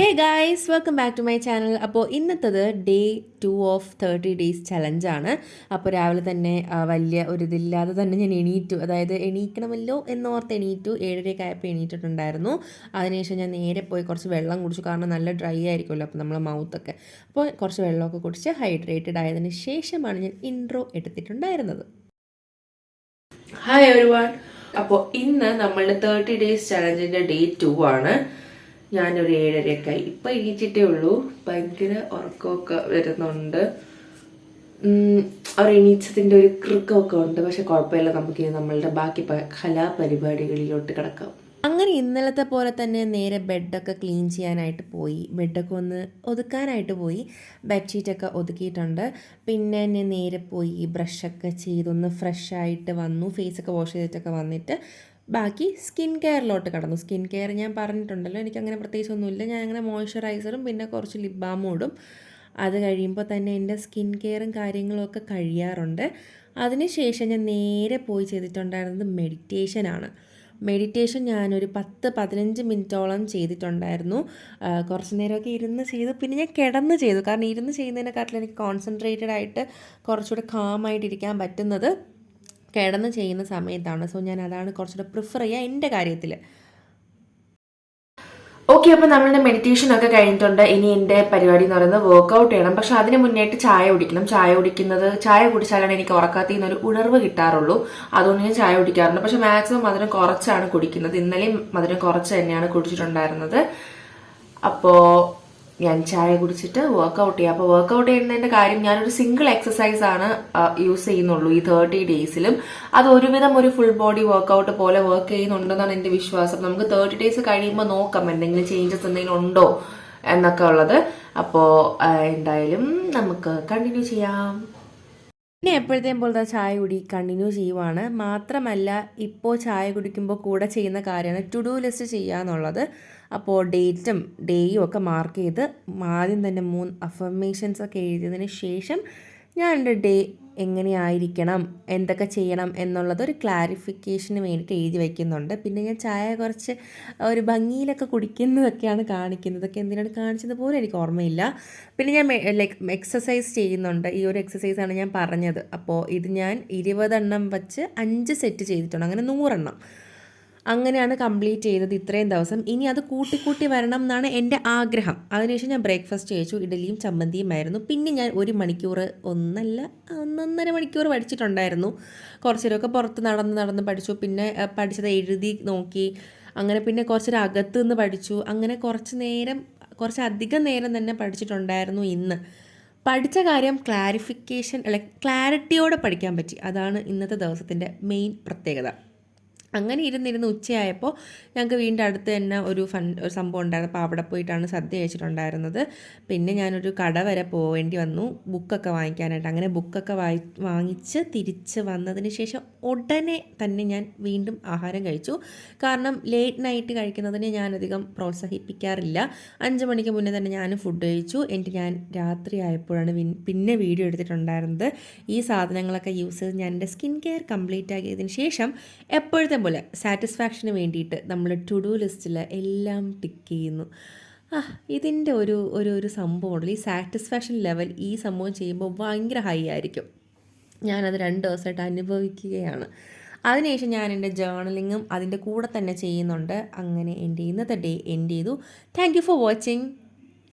Hey guys, welcome back to my channel. അപ്പോൾ ഇന്നത്തത് day 2 of 30 days ചലഞ്ചാണ്. അപ്പോൾ രാവിലെ തന്നെ വലിയ ഒരു ഇതില്ലാതെ തന്നെ ഞാൻ എണീറ്റു. അതായത് എണീക്കണമല്ലോ എന്നോർത്ത് എണീറ്റു. 7:30 ആയപ്പോൾ എണീറ്റിട്ടുണ്ടായിരുന്നു. അതിനുശേഷം ഞാൻ നേരെ പോയി കുറച്ച് വെള്ളം കുടിച്ചു. കാരണം നല്ല ഡ്രൈ ആയിരിക്കുമല്ലോ അപ്പോൾ നമ്മളെ മൗത്തൊക്കെ. അപ്പോൾ കുറച്ച് വെള്ളമൊക്കെ കുടിച്ച് ഹൈഡ്രേറ്റഡ് ആയതിന് ശേഷമാണ് ഞാൻ ഇൻട്രോ എടുത്തിട്ടുണ്ടായിരുന്നത്. Hi everyone. അപ്പോൾ ഇന്ന് നമ്മളുടെ 30 ഡേയ്സ് ചലഞ്ചിൻ്റെ ഡേ 2 ആണ്. ഞാനൊരു 7:30 ഇപ്പം എണീറ്റിട്ടേ ഉള്ളൂ. ഭയങ്കര ഉറക്കമൊക്കെ വരുന്നുണ്ട്. അവർ എണീച്ചതിൻ്റെ ഒരു കൃക്കമൊക്കെ ഉണ്ട്. പക്ഷെ കുഴപ്പമില്ല, നമുക്ക് നമ്മളുടെ ബാക്കി കലാപരിപാടികളിലോട്ട് കിടക്കാം. അങ്ങനെ ഇന്നലത്തെ പോലെ തന്നെ നേരെ ബെഡൊക്കെ ക്ലീൻ ചെയ്യാനായിട്ട് പോയി. ബെഡൊക്കെ ഒന്ന് ഒതുക്കാനായിട്ട് പോയി. ബെഡ്ഷീറ്റൊക്കെ ഒതുക്കിയിട്ടുണ്ട്. പിന്നെ ഞാൻ നേരെ പോയി ബ്രഷൊക്കെ ചെയ്തൊന്ന് ഫ്രഷായിട്ട് വന്നു. ഫേസൊക്കെ വാഷ് ചെയ്തിട്ടൊക്കെ വന്നിട്ട് ബാക്കി സ്കിൻ കെയറിലോട്ട് കടന്നു. സ്കിൻ കെയർ ഞാൻ പറഞ്ഞിട്ടുണ്ടല്ലോ, എനിക്കങ്ങനെ പ്രത്യേകിച്ചൊന്നുമില്ല. ഞാൻ അങ്ങനെ മോയ്സ്ചറൈസറും പിന്നെ കുറച്ച് ലിപ് ബാമും ഇടും. അത് കഴിയുമ്പോൾ തന്നെ എൻ്റെ സ്കിൻ കെയറും കാര്യങ്ങളൊക്കെ കഴിയാറുണ്ട്. അതിനുശേഷം ഞാൻ നേരെ പോയി ചെയ്തിട്ടുണ്ടായിരുന്നത് മെഡിറ്റേഷനാണ്. മെഡിറ്റേഷൻ ഞാനൊരു 10-15 മിനിറ്റോളം ചെയ്തിട്ടുണ്ടായിരുന്നു. കുറച്ച് നേരമൊക്കെ ഇരുന്ന് ചെയ്തു. പിന്നെ ഞാൻ കിടന്ന് ചെയ്തു. കാരണം ഇരുന്ന് ചെയ്യുന്നതിനെക്കാട്ടിലും എനിക്ക് കോൺസെൻട്രേറ്റഡ് ആയിട്ട് കുറച്ചുകൂടെ കാമായിട്ടിരിക്കാൻ പറ്റുന്നത് കിടന്ന് ചെയ്യുന്ന സമയത്താണ്. സോ ഞാൻ അതാണ് കുറച്ചുകൂടെ പ്രിഫർ ചെയ്യുക എൻ്റെ കാര്യത്തിൽ. ഓക്കെ, അപ്പോൾ നമ്മളുടെ മെഡിറ്റേഷൻ ഒക്കെ കഴിഞ്ഞിട്ടുണ്ട്. ഇനി എൻ്റെ പരിപാടി എന്ന് പറയുന്നത് വർക്കൗട്ട് ചെയ്യണം. പക്ഷെ അതിന് മുന്നേറ്റ് ചായ കുടിക്കണം. ചായ കുടിച്ചാലാണ് എനിക്ക് ഉറക്കത്തിൽ നിന്നൊരു ഉണർവ് കിട്ടാറുള്ളൂ. അതുകൊണ്ട് ഞാൻ ചായ കുടിക്കാറുണ്ട്. പക്ഷെ മാക്സിമം മധുരം കുറച്ചാണ് കുടിക്കുന്നത്. ഇന്നലെയും മധുരം കുറച്ച് തന്നെയാണ് കുടിച്ചിട്ടുണ്ടായിരുന്നത്. അപ്പോൾ ഞാൻ ചായ കുടിച്ചിട്ട് വർക്കൗട്ട് ചെയ്യാം. അപ്പോൾ വർക്കൗട്ട് ചെയ്യുന്നതിൻ്റെ കാര്യം, ഞാനൊരു സിംഗിൾ എക്സസൈസ് ആണ് യൂസ് ചെയ്യുന്നുള്ളൂ ഈ 30 ഡേയ്സിലും. അത് ഒരുവിധം ഒരു ഫുൾ ബോഡി വർക്കൗട്ട് പോലെ വർക്ക് ചെയ്യുന്നുണ്ടെന്നാണ് എൻ്റെ വിശ്വാസം. നമുക്ക് 30 ഡേയ്സ് കഴിയുമ്പോൾ നോക്കാം എന്തെങ്കിലും ചേഞ്ചസ് എന്തെങ്കിലും ഉണ്ടോ എന്നൊക്കെ ഉള്ളത്. അപ്പോൾ എന്തായാലും നമുക്ക് കണ്ടിന്യൂ ചെയ്യാം. പിന്നെ എപ്പോഴത്തേയും പോലത്തെ ചായ കുടി കണ്ടിന്യൂ ചെയ്യുവാണ്. മാത്രമല്ല, ഇപ്പോൾ ചായ കുടിക്കുമ്പോൾ കൂടെ ചെയ്യുന്ന കാര്യമാണ് ടു ഡു ലിസ്റ്റ് ചെയ്യുക എന്നുള്ളത്. അപ്പോൾ ഡേറ്റും ഡേയും ഒക്കെ മാർക്ക് ചെയ്ത് ആദ്യം തന്നെ 3 അഫർമേഷൻസ് ഒക്കെ എഴുതിയതിന് ശേഷം ഞാൻ എൻ്റെ ഡേ എങ്ങനെയായിരിക്കണം, എന്തൊക്കെ ചെയ്യണം എന്നുള്ളത് ഒരു ക്ലാരിഫിക്കേഷന് വേണ്ടിയിട്ട് എഴുതി വയ്ക്കുന്നുണ്ട്. പിന്നെ ഞാൻ ചായ കുറച്ച് ഒരു ഭംഗിയിലൊക്കെ കുടിക്കുന്നതൊക്കെയാണ് കാണിക്കുന്നത്. അതൊക്കെ എന്തിനാണ് കാണിച്ചത് പോലും എനിക്ക് ഓർമ്മയില്ല. പിന്നെ ഞാൻ എക്സസൈസ് ചെയ്യുന്നുണ്ട്. ഈ ഒരു എക്സസൈസാണ് ഞാൻ പറഞ്ഞത്. അപ്പോൾ ഇത് ഞാൻ 20 എണ്ണം വച്ച് 5 സെറ്റ് ചെയ്തിട്ടുണ്ട്. അങ്ങനെ 100 എണ്ണം അങ്ങനെയാണ് കംപ്ലീറ്റ് ചെയ്തത് ഇത്രയും ദിവസം. ഇനി അത് കൂട്ടി വരണം എന്നാണ് എൻ്റെ ആഗ്രഹം. അതിനുശേഷം ഞാൻ ബ്രേക്ക്ഫാസ്റ്റ് കഴിച്ചു. ഇഡലിയും ചമ്മന്തിയുമായിരുന്നു. പിന്നെ ഞാൻ 1 മണിക്കൂർ, 1.5 മണിക്കൂർ പഠിച്ചിട്ടുണ്ടായിരുന്നു. കുറച്ച് നേരമൊക്കെ പുറത്ത് നടന്ന് പഠിച്ചു. പിന്നെ പഠിച്ചത് എഴുതി നോക്കി. അങ്ങനെ പിന്നെ കുറച്ചൊരു അകത്ത് നിന്ന് പഠിച്ചു. അങ്ങനെ കുറച്ചധികം നേരം തന്നെ പഠിച്ചിട്ടുണ്ടായിരുന്നു. ഇന്ന് പഠിച്ച കാര്യം ക്ലാരിറ്റിയോടെ പഠിക്കാൻ പറ്റി. അതാണ് ഇന്നത്തെ ദിവസത്തിൻ്റെ മെയിൻ പ്രത്യേകത. അങ്ങനെ ഇരുന്നിരുന്ന് ഉച്ചയായപ്പോൾ ഞങ്ങൾക്ക് വീണ്ടും അടുത്ത് തന്നെ ഒരു സംഭവം ഉണ്ടായിരുന്നു. അപ്പോൾ അവിടെ പോയിട്ടാണ് സദ്യ കഴിച്ചിട്ടുണ്ടായിരുന്നത്. പിന്നെ ഞാനൊരു കട വരെ പോവേണ്ടി വന്നു ബുക്കൊക്കെ വാങ്ങിക്കാനായിട്ട്. അങ്ങനെ ബുക്കൊക്കെ വാങ്ങിച്ച് തിരിച്ച് വന്നതിന് ശേഷം ഉടനെ തന്നെ ഞാൻ വീണ്ടും ആഹാരം കഴിച്ചു. കാരണം ലേറ്റ് നൈറ്റ് കഴിക്കുന്നതിന് ഞാനധികം പ്രോത്സാഹിപ്പിക്കാറില്ല. 5 മണിക്ക് മുന്നേ തന്നെ ഞാൻ ഫുഡ് കഴിച്ചു. ഞാൻ രാത്രി ആയപ്പോഴാണ് പിന്നെ വീഡിയോ എടുത്തിട്ടുണ്ടായിരുന്നത്. ഈ സാധനങ്ങളൊക്കെ യൂസ് ചെയ്ത് ഞാൻ എൻ്റെ സ്കിൻ കെയർ കംപ്ലീറ്റ് ആക്കിയതിന് ശേഷം എപ്പോഴത്തെ പോലെ സാറ്റിസ്ഫാക്ഷന് വേണ്ടിയിട്ട് നമ്മൾ ടു ഡു ലിസ്റ്റിൽ എല്ലാം ടിക്ക് ചെയ്യുന്നു. ഇതിൻ്റെ ഒരു സംഭവമുണ്ടല്ലോ, ഈ സാറ്റിസ്ഫാക്ഷൻ ലെവൽ ഈ സംഭവം ചെയ്യുമ്പോൾ ഭയങ്കര ഹൈ ആയിരിക്കും. ഞാനത് 2 ദിവസമായിട്ട് അനുഭവിക്കുകയാണ്. അതിനുശേഷം ഞാൻ എൻ്റെ ജേർണലിങ്ങും അതിൻ്റെ കൂടെ തന്നെ ചെയ്യുന്നുണ്ട്. അങ്ങനെ എൻ്റെ ഇന്നത്തെ ഡേ എൻഡ് ചെയ്തു. Thank you for watching.